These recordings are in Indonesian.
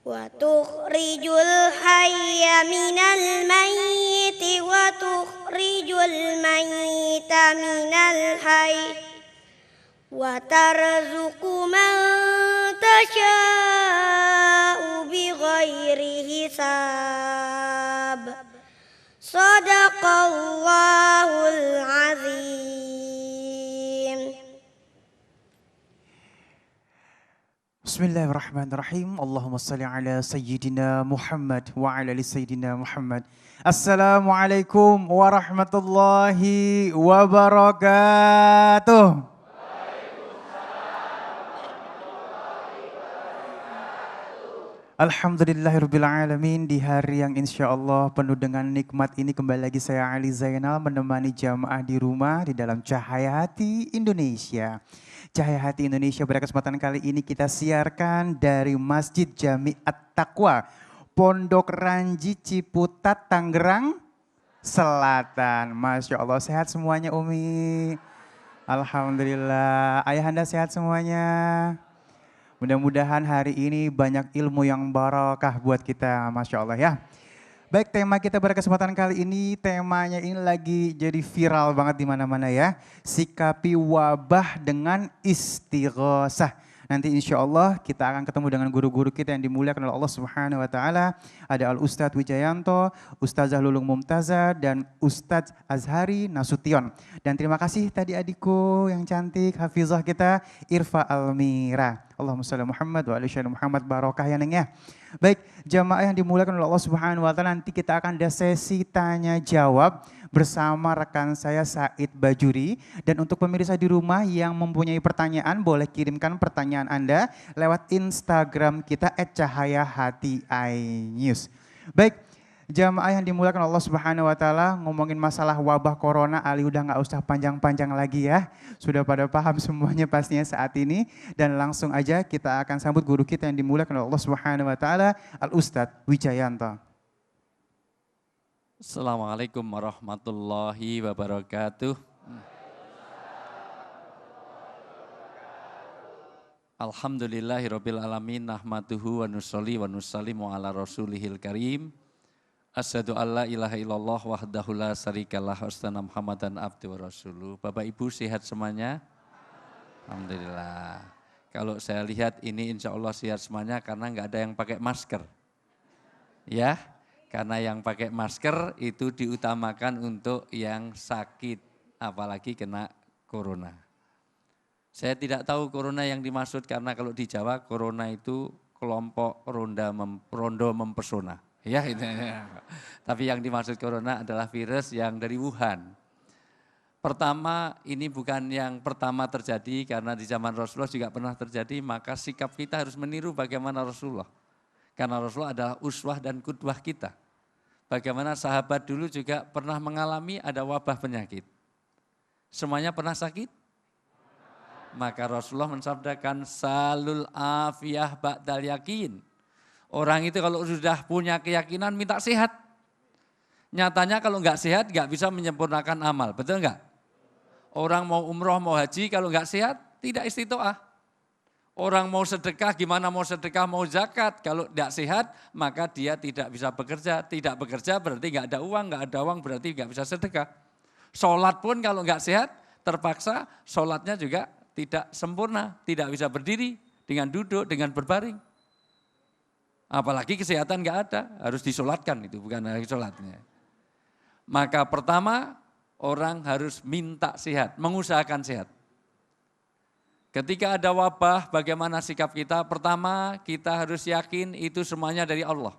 وتخرج الحي من الميت وتخرج الميت من الحي وترزق من تشاء بغير حساب صدق الله العظيم. Bismillahirrahmanirrahim. Allahumma salli ala Sayyidina Muhammad wa ala ali Sayyidina Muhammad. Assalamualaikum warahmatullahi wabarakatuh. Alhamdulillahirrabbilalamin. Di hari yang insya Allah penuh dengan nikmat ini kembali lagi saya Ali Zainal menemani jamaah di rumah di dalam Cahaya Hati Indonesia. Cahaya Hati Indonesia pada kesempatan kali ini kita siarkan dari Masjid Jami At-Taqwa, Pondok Ranji Ciputat, Tangerang Selatan. Masya Allah, sehat semuanya Umi? Alhamdulillah. Ayahanda sehat semuanya? Mudah-mudahan hari ini banyak ilmu yang barakah buat kita, Masya Allah ya. Baik, tema kita pada kesempatan kali ini, temanya ini lagi jadi viral banget di mana-mana ya. Sikapi wabah dengan istighosah. Nanti insya Allah kita akan ketemu dengan guru-guru kita yang dimuliakan oleh Allah Subhanahu Wa Taala. Ada Al-Ustadz Wijayanto, Ustazah Lulung Mumtazah, dan Ustadz Azhari Nasution. Dan terima kasih tadi adikku yang cantik, hafizah kita, Irfa Almira. Allahumma sholli Muhammad wa ala ali Muhammad, barokah ya Neng ya. Baik, jamaah yang dimuliakan oleh Allah Subhanahu Wa Taala, nanti kita akan ada sesi tanya jawab bersama rekan saya Said Bajuri. Dan untuk pemirsa di rumah yang mempunyai pertanyaan, boleh kirimkan pertanyaan Anda lewat Instagram kita @cahayahati_news. Baik, jamaah yang dimuliakan Allah Subhanahu Wa Taala, ngomongin masalah wabah corona, Ali udah nggak usah panjang-panjang lagi ya. Sudah pada paham semuanya pastinya saat ini. Dan langsung aja kita akan sambut guru kita yang dimuliakan oleh Allah Subhanahu Wa Taala, Al-Ustadz Wijayanto. Assalamualaikum warahmatullahi wabarakatuh. Alhamdulillahirabbil alamin, nahmaduhu wa nusolli wa nusallimu ala rasulihil karim. Asyhadu alla ilaha illallah wahdahu la syarikalah wa asyhadu Muhammadan abduhu wa rasuluh. Bapak Ibu sehat semuanya? Alhamdulillah. Kalau saya lihat ini insya Allah sehat semuanya karena nggak ada yang pakai masker. Ya. Karena yang pakai masker itu diutamakan untuk yang sakit, apalagi kena corona. Saya tidak tahu corona yang dimaksud karena kalau di Jawa corona itu kelompok rondo mempesona. Ya, itu. Tapi yang dimaksud corona adalah virus yang dari Wuhan. Pertama, ini bukan yang pertama terjadi karena di zaman Rasulullah juga pernah terjadi, maka sikap kita harus meniru bagaimana Rasulullah. Karena Rasulullah adalah uswah dan qudwah kita. Bagaimana sahabat dulu juga pernah mengalami ada wabah penyakit. Semuanya pernah sakit? Maka Rasulullah mensabdakan salul afiyah ba'dal yakin. Orang itu kalau sudah punya keyakinan minta sehat. Nyatanya kalau enggak sehat enggak bisa menyempurnakan amal, betul enggak? Orang mau umroh mau haji kalau enggak sehat tidak istiqoah. Orang mau sedekah, gimana mau sedekah, mau zakat, kalau tidak sehat maka dia tidak bisa bekerja. Tidak bekerja berarti nggak ada uang berarti nggak bisa sedekah. Sholat pun kalau nggak sehat, terpaksa sholatnya juga tidak sempurna, tidak bisa berdiri, dengan duduk, dengan berbaring. Apalagi kesehatan nggak ada, harus disolatkan itu, bukan lagi sholatnya. Maka pertama orang harus minta sehat, mengusahakan sehat. Ketika ada wabah, bagaimana sikap kita? Pertama, kita harus yakin itu semuanya dari Allah.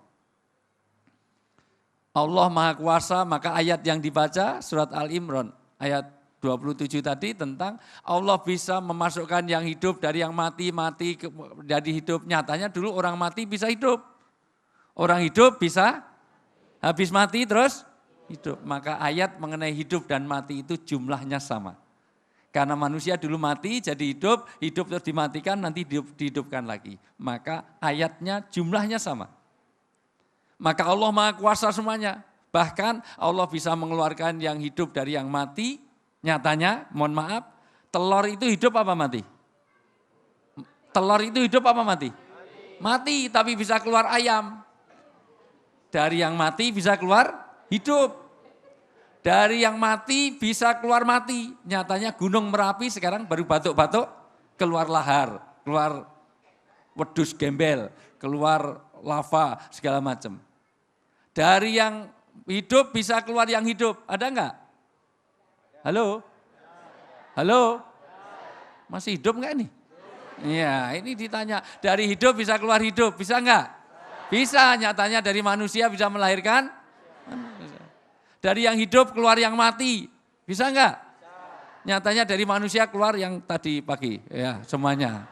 Allah Maha Kuasa, maka ayat yang dibaca surat Al-Imran, ayat 27 tadi tentang Allah bisa memasukkan yang hidup dari yang mati jadi hidup. Nyatanya dulu orang mati bisa hidup. Orang hidup bisa habis mati terus hidup. Maka ayat mengenai hidup dan mati itu jumlahnya sama. Karena manusia dulu mati jadi hidup terus dimatikan nanti dihidupkan lagi. Maka ayatnya jumlahnya sama. Maka Allah Maha Kuasa semuanya. Bahkan Allah bisa mengeluarkan yang hidup dari yang mati. Nyatanya, mohon maaf, telur itu hidup apa mati? Telur itu hidup apa mati? Mati tapi bisa keluar ayam. Dari yang mati bisa keluar hidup. Dari yang mati bisa keluar mati. Nyatanya Gunung Merapi sekarang baru batuk-batuk keluar lahar, keluar wedus gembel, keluar lava segala macam. Dari yang hidup bisa keluar yang hidup. Ada enggak? Halo? Halo? Masih hidup enggak nih? Iya, ini ditanya. Dari hidup bisa keluar hidup, bisa enggak? Bisa, nyatanya dari manusia bisa melahirkan. Dari yang hidup keluar yang mati, bisa enggak? Nyatanya dari manusia keluar yang tadi pagi, ya semuanya.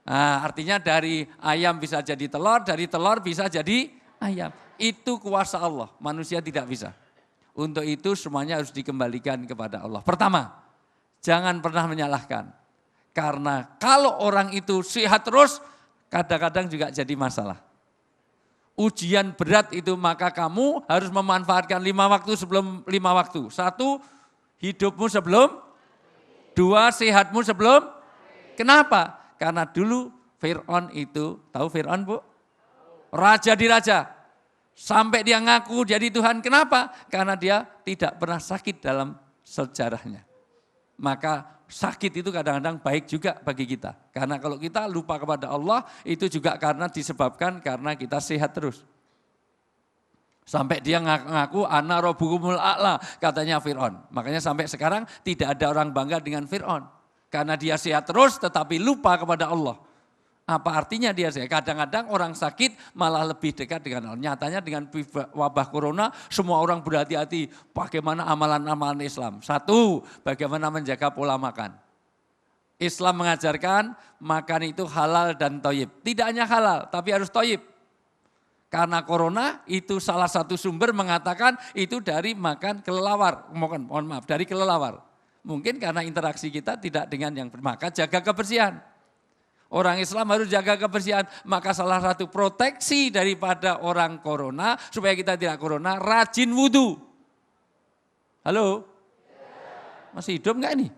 Nah, artinya dari ayam bisa jadi telur, dari telur bisa jadi ayam. Itu kuasa Allah, manusia tidak bisa. Untuk itu semuanya harus dikembalikan kepada Allah. Pertama, jangan pernah menyalahkan. Karena kalau orang itu sehat terus, kadang-kadang juga jadi masalah. Ujian berat itu maka kamu harus memanfaatkan 5 waktu sebelum 5 waktu. 1, hidupmu sebelum. 2, sehatmu sebelum. Kenapa? Karena dulu Fir'aun itu, tahu Fir'aun Bu? Raja di raja. Sampai dia ngaku jadi Tuhan. Kenapa? Karena dia tidak pernah sakit dalam sejarahnya. Maka sakit itu kadang-kadang baik juga bagi kita. Karena kalau kita lupa kepada Allah, itu juga karena disebabkan karena kita sehat terus. Sampai dia ngaku ana rabbukumul a'la, katanya Fir'aun. Makanya sampai sekarang tidak ada orang bangga dengan Fir'aun. Karena dia sehat terus tetapi lupa kepada Allah. Apa artinya dia sehat? Kadang-kadang orang sakit malah lebih dekat dengan Allah. Nyatanya dengan wabah corona semua orang berhati-hati bagaimana amalan-amalan Islam. 1, bagaimana menjaga pola makan. Islam mengajarkan makan itu halal dan thayyib. Tidak hanya halal tapi harus thayyib. Karena corona itu salah satu sumber mengatakan itu dari makan kelelawar. Mohon maaf, dari kelelawar. Mungkin karena interaksi kita tidak dengan yang maka jaga kebersihan. Orang Islam harus jaga kebersihan, maka salah satu proteksi daripada orang corona, supaya kita tidak corona, rajin wudhu. Halo? Masih hidup enggak ini?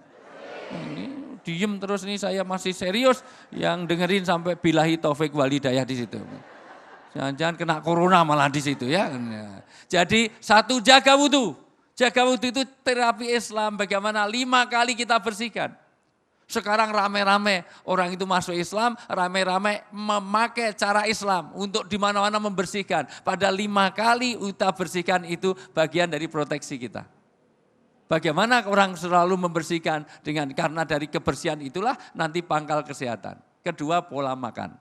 Ini diem terus nih, saya masih serius, yang dengerin sampai billahi taufik walhidayah di situ. Jangan-jangan kena corona malah di situ ya. Jadi 1, jaga wudhu. Jaga wudhu itu terapi Islam, bagaimana 5 kali kita bersihkan. Sekarang rame-rame orang itu masuk Islam, rame-rame memakai cara Islam untuk di mana-mana membersihkan. Pada 5 kali kita bersihkan itu bagian dari proteksi kita. Bagaimana orang selalu membersihkan karena dari kebersihan itulah nanti pangkal kesehatan. Kedua, pola makan.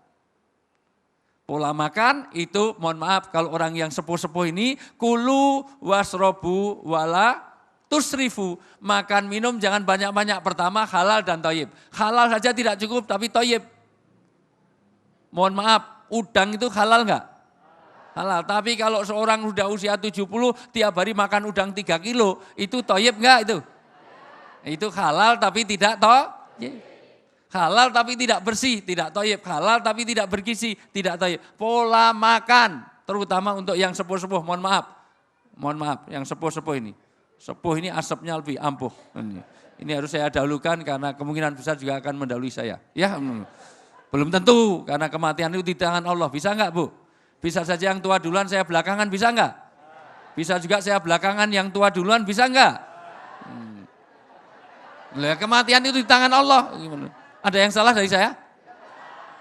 Pola makan itu mohon maaf kalau orang yang sepuh-sepuh ini kulu wasrobu wala tusrifu, makan minum jangan banyak-banyak. Pertama halal dan thayyib. Halal saja tidak cukup tapi thayyib. Mohon maaf, udang itu halal enggak? Halal. Tapi kalau seorang sudah usia 70 tiap hari makan udang 3 kilo, itu thayyib enggak itu? Itu halal tapi tidak thayyib. Halal tapi tidak bersih, tidak thayyib. Halal tapi tidak bergizi, tidak thayyib. Pola makan, terutama untuk yang sepuh-sepuh, mohon maaf. Mohon maaf, yang sepuh-sepuh ini. Sepuh ini asapnya lebih ampuh. Ini harus saya dahulukan karena kemungkinan besar juga akan mendahului saya. Ya, belum tentu karena kematian itu di tangan Allah. Bisa enggak Bu? Bisa saja yang tua duluan saya belakangan, bisa enggak? Bisa juga saya belakangan yang tua duluan, bisa enggak? Kematian itu di tangan Allah. Ada yang salah dari saya?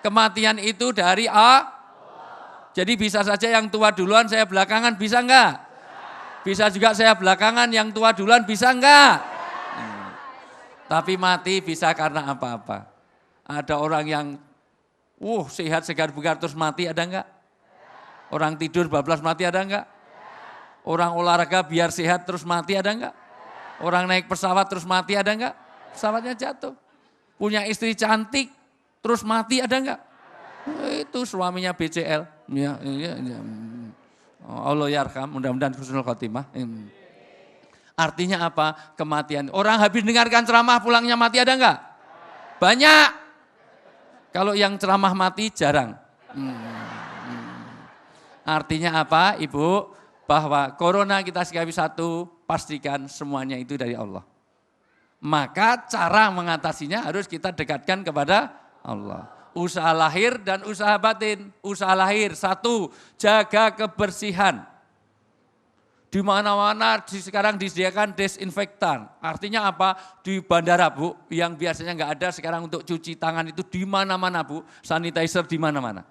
Kematian itu dari A. Jadi bisa saja yang tua duluan saya belakangan, bisa enggak? Bisa juga saya belakangan yang tua duluan, bisa enggak? Tapi mati bisa karena apa-apa. Ada orang yang sehat segar bugar terus mati, ada enggak? Orang tidur bablas mati, ada enggak? Orang olahraga biar sehat terus mati, ada enggak? Orang naik pesawat terus mati, ada enggak? Pesawatnya jatuh. Punya istri cantik terus mati, ada enggak? Itu suaminya BCL. Ya. Allah yarham, mudah-mudahan husnul khotimah. Artinya apa? Kematian. Orang habis dengarkan ceramah pulangnya mati, ada enggak? Banyak. Kalau yang ceramah mati jarang. Artinya apa Ibu? Bahwa corona kita sekali satu, pastikan semuanya itu dari Allah. Maka cara mengatasinya harus kita dekatkan kepada Allah. Usaha lahir dan usaha batin. Usaha lahir, 1, jaga kebersihan. Di mana-mana sekarang disediakan desinfektan. Artinya apa? Di bandara Bu, yang biasanya nggak ada sekarang untuk cuci tangan itu di mana-mana Bu. Sanitizer di mana-mana.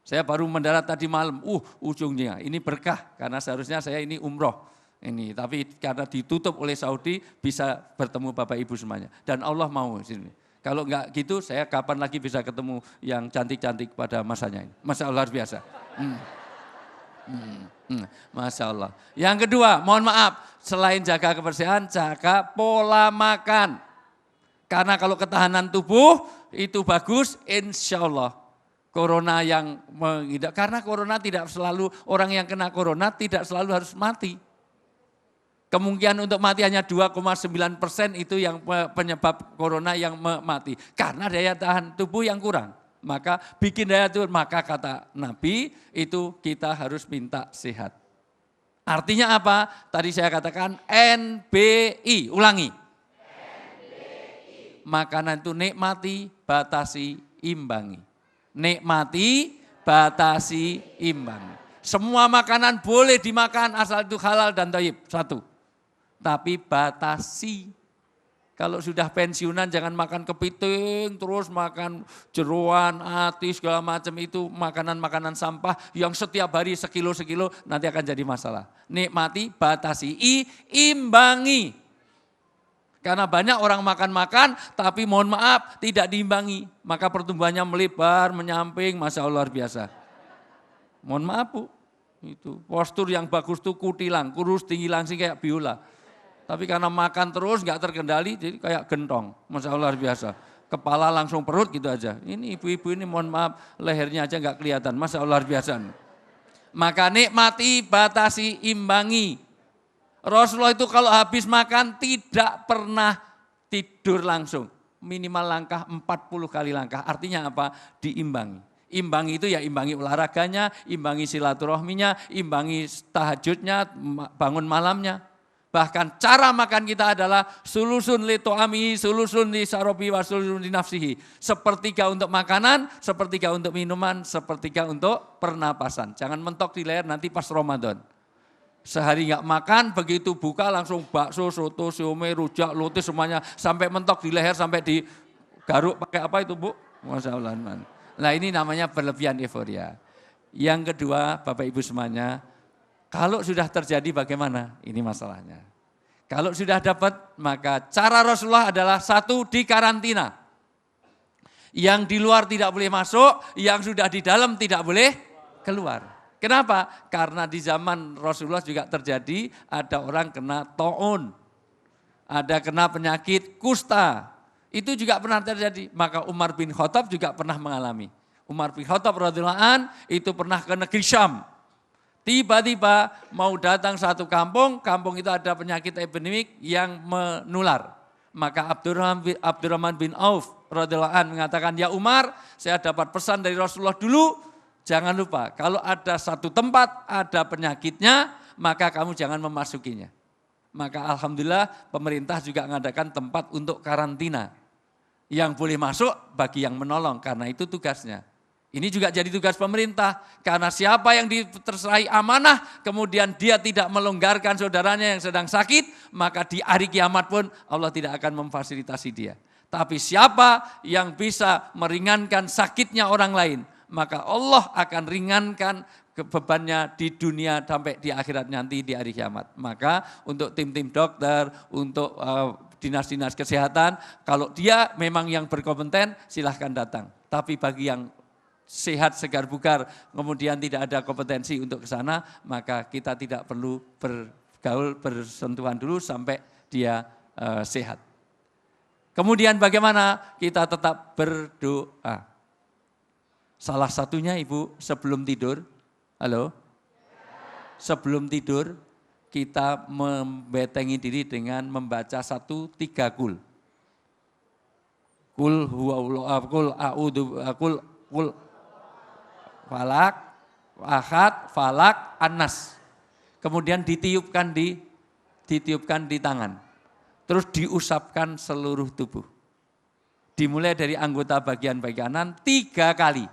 Saya baru mendarat tadi malam, ujungnya ini berkah karena seharusnya saya ini umroh. Ini, tapi karena ditutup oleh Saudi bisa bertemu Bapak Ibu semuanya. Dan Allah mau sini. Kalau nggak gitu saya kapan lagi bisa ketemu yang cantik-cantik pada masanya ini. Masya Allah luar biasa. Masya Allah. Yang kedua, mohon maaf, selain jaga kebersihan, jaga pola makan. Karena kalau ketahanan tubuh itu bagus, insya Allah. Corona yang mengidap, karena corona tidak selalu, orang yang kena corona tidak selalu harus mati. Kemungkinan untuk mati hanya 2,9% itu yang penyebab corona yang mati. Karena daya tahan tubuh yang kurang. Maka bikin daya tahan, maka kata Nabi itu kita harus minta sehat. Artinya apa? Tadi saya katakan NBI, ulangi. NBI. Makanan itu nikmati, batasi, imbangi. Nikmati, batasi, imbangi. Semua makanan boleh dimakan asal itu halal dan thayyib, 1. Tapi batasi. Kalau sudah pensiunan jangan makan kepiting, terus makan jeroan, ati, segala macam itu makanan-makanan sampah yang setiap hari sekilo-sekilo nanti akan jadi masalah. Nikmati, batasi, imbangi. Karena banyak orang makan-makan tapi mohon maaf tidak diimbangi. Maka pertumbuhannya melebar, menyamping, Masya Allah luar biasa. Mohon maaf Bu, itu postur yang bagus tuh kutilang, kurus tinggi langsing kayak biola. Tapi karena makan terus nggak terkendali jadi kayak gentong. Masya Allah luar biasa. Kepala langsung perut gitu aja. Ini ibu-ibu ini mohon maaf lehernya aja nggak kelihatan. Masya Allah luar biasa. Maka nikmati, batasi, imbangi. Rasulullah itu kalau habis makan tidak pernah tidur langsung. Minimal langkah 40 kali langkah. Artinya apa? Diimbangi. Imbangi itu ya imbangi olahraganya, imbangi silaturahminya, imbangi tahajudnya, bangun malamnya. Bahkan cara makan kita adalah sulusun li to'ami, sulusun li sarobi, wa sulusun li nafsihi. Sepertiga untuk makanan, sepertiga untuk minuman, sepertiga untuk pernapasan. Jangan mentok di leher nanti pas Ramadan. Sehari nggak makan, begitu buka langsung bakso, soto, siomay, rujak, lotis semuanya. Sampai mentok di leher, sampai di garuk pakai apa itu Bu? Masya Allah. Nah ini namanya berlebihan euforia. Yang kedua Bapak Ibu semuanya, kalau sudah terjadi bagaimana? Ini masalahnya. Kalau sudah dapat, maka cara Rasulullah adalah 1 di karantina. Yang di luar tidak boleh masuk, yang sudah di dalam tidak boleh keluar. Kenapa? Karena di zaman Rasulullah juga terjadi ada orang kena taun, ada kena penyakit kusta. Itu juga pernah terjadi. Maka Umar bin Khattab juga pernah mengalami. Umar bin Khattab radhiyallahu an itu pernah ke negeri Syam. Tiba-tiba mau datang satu kampung, kampung itu ada penyakit epidemik yang menular. Maka Abdurrahman bin Auf radhiyallahu an mengatakan, ya Umar, saya dapat pesan dari Rasulullah dulu, jangan lupa kalau ada satu tempat ada penyakitnya, maka kamu jangan memasukinya. Maka alhamdulillah pemerintah juga mengadakan tempat untuk karantina. Yang boleh masuk bagi yang menolong, karena itu tugasnya. Ini juga jadi tugas pemerintah, karena siapa yang diterserahi amanah, kemudian dia tidak melonggarkan saudaranya yang sedang sakit, maka di hari kiamat pun Allah tidak akan memfasilitasi dia. Tapi siapa yang bisa meringankan sakitnya orang lain, maka Allah akan ringankan bebannya di dunia sampai di akhirat nanti di hari kiamat. Maka untuk tim-tim dokter, untuk dinas-dinas kesehatan, kalau dia memang yang berkompeten silahkan datang. Tapi bagi yang sehat, segar, bugar, kemudian tidak ada kompetensi untuk ke sana, maka kita tidak perlu bergaul, bersentuhan dulu sampai dia sehat. Kemudian bagaimana? Kita tetap berdoa. Salah satunya Ibu sebelum tidur, halo? Sebelum tidur kita membetengi diri dengan membaca 1, 3 kul. Kul huwallahu, kul a'udzu, kul falak, ahad, falak, anas. Kemudian ditiupkan di tangan. Terus diusapkan seluruh tubuh. Dimulai dari anggota bagian kanan 3 kali.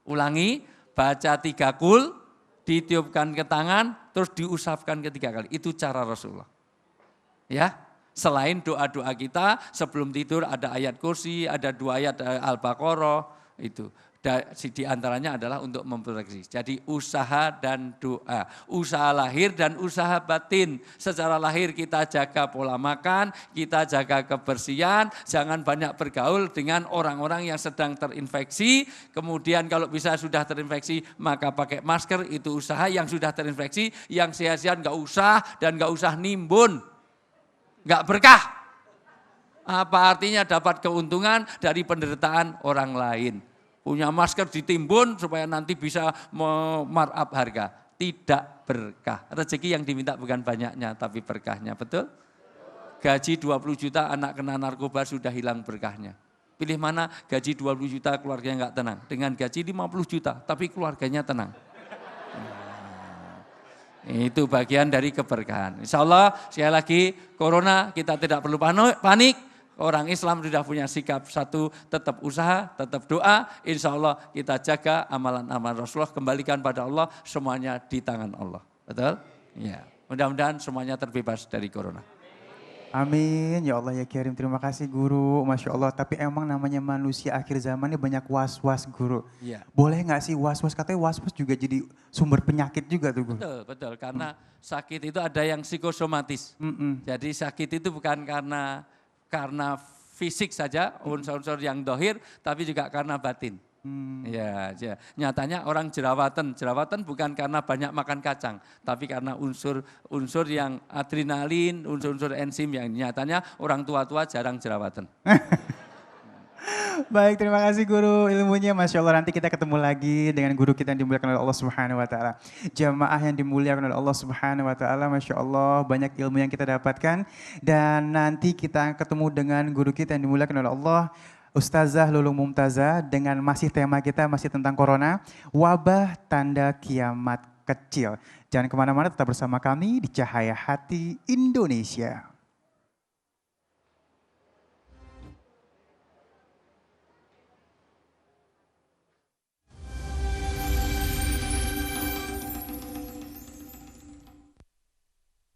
Ulangi, baca 3 kul, ditiupkan ke tangan, terus diusapkan ke 3 kali. Itu cara Rasulullah. Ya, selain doa-doa kita sebelum tidur ada ayat kursi, ada 2 ayat Al-Baqarah, itu. Di antaranya adalah untuk memproteksi. Jadi usaha dan doa, usaha lahir dan usaha batin. Secara lahir kita jaga pola makan, kita jaga kebersihan, jangan banyak bergaul dengan orang-orang yang sedang terinfeksi. Kemudian kalau bisa sudah terinfeksi maka pakai masker, itu usaha. Yang sudah terinfeksi, yang sehat-sehat nggak usah dan nggak usah nimbun, nggak berkah. Apa artinya dapat keuntungan dari penderitaan orang lain? Punya masker ditimbun supaya nanti bisa markup harga. Tidak berkah. Rezeki yang diminta bukan banyaknya tapi berkahnya, betul? Gaji 20 juta anak kena narkoba sudah hilang berkahnya. Pilih mana gaji 20 juta keluarganya enggak tenang. Dengan gaji 50 juta tapi keluarganya tenang. Itu bagian dari keberkahan. Insya Allah sekali lagi corona kita tidak perlu panik. Orang Islam sudah punya sikap satu, tetap usaha, tetap doa. Insya Allah kita jaga amalan-amalan Rasulullah, kembalikan pada Allah, semuanya di tangan Allah. Betul? Ya. Mudah-mudahan semuanya terbebas dari corona. Amin, ya Allah ya Karim, terima kasih guru, Masya Allah. Tapi emang namanya manusia akhir zaman ini banyak was-was guru. Ya. Boleh nggak sih was-was, katanya was-was juga jadi sumber penyakit juga tuh guru. Betul, karena sakit itu ada yang psikosomatis. Jadi sakit itu bukan karena fisik saja, unsur-unsur yang dohir, tapi juga karena batin. Ya, nyatanya orang jerawatan bukan karena banyak makan kacang, tapi karena unsur yang adrenalin, unsur-unsur enzim yang nyatanya orang tua-tua jarang jerawatan. Baik, terima kasih guru ilmunya, Masya Allah. Nanti kita ketemu lagi dengan guru kita yang dimuliakan oleh Allah Subhanahu Wa Taala. Jamaah yang dimuliakan oleh Allah Subhanahu Wa Taala, Masya Allah, banyak ilmu yang kita dapatkan. Dan nanti kita ketemu dengan guru kita yang dimuliakan oleh Allah, Ustazah Lulung Mumtazah, dengan masih tema kita masih tentang corona, wabah tanda kiamat kecil. Jangan kemana-mana, tetap bersama kami di Cahaya Hati Indonesia.